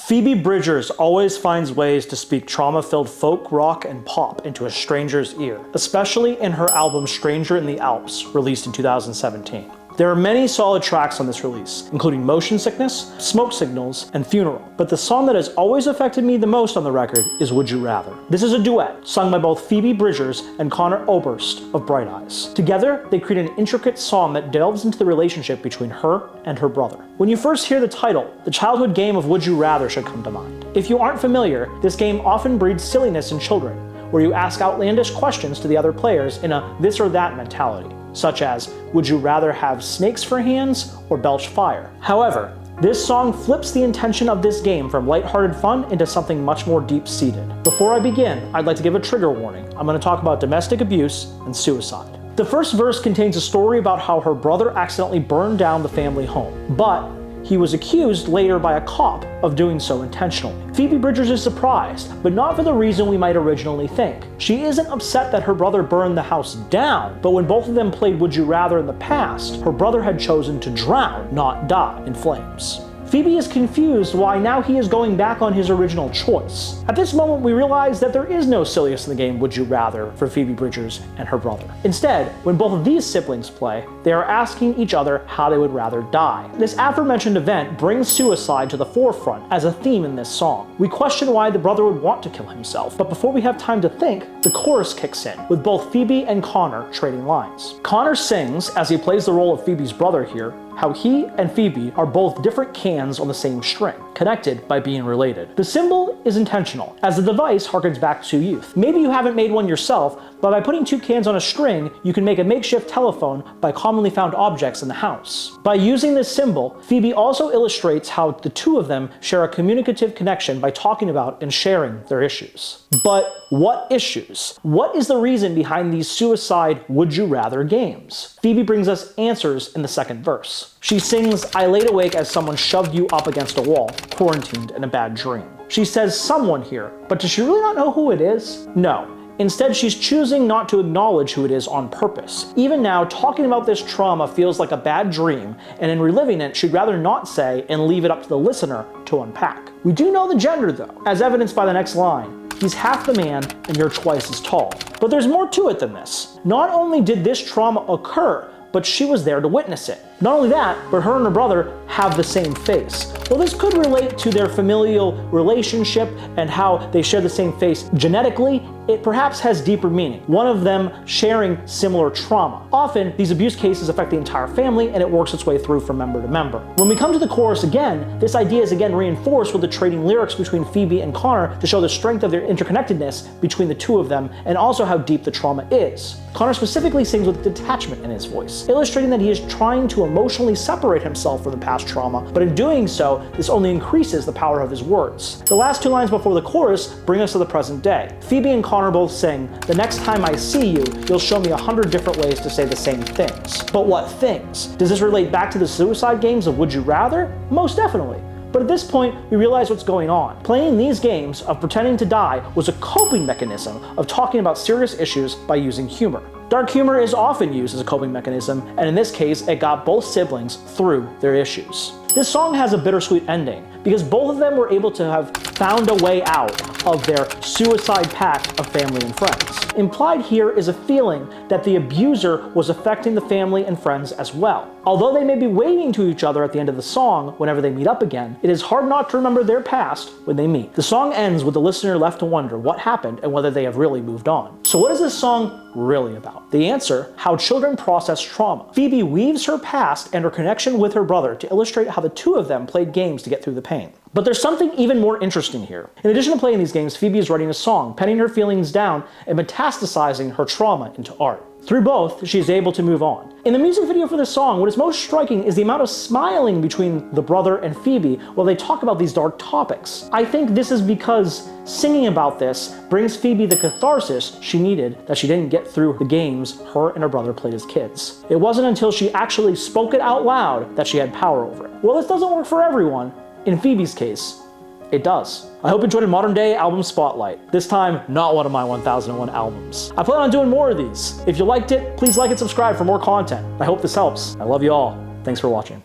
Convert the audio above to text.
Phoebe Bridgers always finds ways to speak trauma-filled folk, rock, and pop into a stranger's ear, especially in her album Stranger in the Alps, released in 2017. There are many solid tracks on this release, including Motion Sickness, Smoke Signals, and Funeral. But the song that has always affected me the most on the record is Would You Rather. This is a duet, sung by both Phoebe Bridgers and Connor Oberst of Bright Eyes. Together, they create an intricate song that delves into the relationship between her and her brother. When you first hear the title, the childhood game of Would You Rather should come to mind. If you aren't familiar, this game often breeds silliness in children, where you ask outlandish questions to the other players in a this or that mentality, such as, would you rather have snakes for hands or belch fire? However, this song flips the intention of this game from lighthearted fun into something much more deep-seated. Before I begin, I'd like to give a trigger warning. I'm going to talk about domestic abuse and suicide. The first verse contains a story about how her brother accidentally burned down the family home, but he was accused later by a cop of doing so intentionally. Phoebe Bridgers is surprised, but not for the reason we might originally think. She isn't upset that her brother burned the house down, but when both of them played Would You Rather in the past, her brother had chosen to drown, not die in flames. Phoebe is confused why now he is going back on his original choice. At this moment, we realize that there is no silliness in the game Would You Rather for Phoebe Bridgers and her brother. Instead, when both of these siblings play, they are asking each other how they would rather die. This aforementioned event brings suicide to the forefront as a theme in this song. We question why the brother would want to kill himself, but before we have time to think, the chorus kicks in, with both Phoebe and Connor trading lines. Connor sings, as he plays the role of Phoebe's brother here, how he and Phoebe are both different cans on the same string, connected by being related. The symbol is intentional, as the device harkens back to youth. Maybe you haven't made one yourself, but by putting two cans on a string, you can make a makeshift telephone by commonly found objects in the house. By using this symbol, Phoebe also illustrates how the two of them share a communicative connection by talking about and sharing their issues. But what issues? What is the reason behind these suicide Would You Rather games? Phoebe brings us answers in the second verse. She sings, I laid awake as someone shoved you up against a wall, quarantined in a bad dream. She says someone here, but does she really not know who it is? No. Instead, she's choosing not to acknowledge who it is on purpose. Even now, talking about this trauma feels like a bad dream, and in reliving it, she'd rather not say and leave it up to the listener to unpack. We do know the gender though, as evidenced by the next line. He's half the man and you're twice as tall. But there's more to it than this. Not only did this trauma occur, but she was there to witness it. Not only that, but her and her brother have the same face. While this could relate to their familial relationship and how they share the same face genetically, it perhaps has deeper meaning, one of them sharing similar trauma. Often, these abuse cases affect the entire family and it works its way through from member to member. When we come to the chorus again, this idea is again reinforced with the trading lyrics between Phoebe and Connor to show the strength of their interconnectedness between the two of them and also how deep the trauma is. Connor specifically sings with detachment in his voice, illustrating that he is trying to emotionally separate himself from the past trauma, but in doing so, this only increases the power of his words. The last two lines before the chorus bring us to the present day. Phoebe and Connor both sing, the next time I see you, you'll show me 100 different ways to say the same things. But what things? Does this relate back to the suicide games of Would You Rather? Most definitely. But at this point, we realize what's going on. Playing these games of pretending to die was a coping mechanism of talking about serious issues by using humor. Dark humor is often used as a coping mechanism, and in this case, it got both siblings through their issues. This song has a bittersweet ending, because both of them were able to have found a way out of their suicide pact of family and friends. Implied here is a feeling that the abuser was affecting the family and friends as well. Although they may be waving to each other at the end of the song whenever they meet up again, it is hard not to remember their past when they meet. The song ends with the listener left to wonder what happened and whether they have really moved on. So what is this song really about? The answer, how children process trauma. Phoebe weaves her past and her connection with her brother to illustrate how the two of them played games to get through the pain. But there's something even more interesting here. In addition to playing these games, Phoebe is writing a song, penning her feelings down and metastasizing her trauma into art. Through both, she is able to move on. In the music video for this song, what is most striking is the amount of smiling between the brother and Phoebe while they talk about these dark topics. I think this is because singing about this brings Phoebe the catharsis she needed that she didn't get through the games her and her brother played as kids. It wasn't until she actually spoke it out loud that she had power over it. Well, this doesn't work for everyone. In Phoebe's case, it does. I hope you enjoyed a modern day album spotlight. This time, not one of my 1001 albums. I plan on doing more of these. If you liked it, please like and subscribe for more content. I hope this helps. I love you all. Thanks for watching.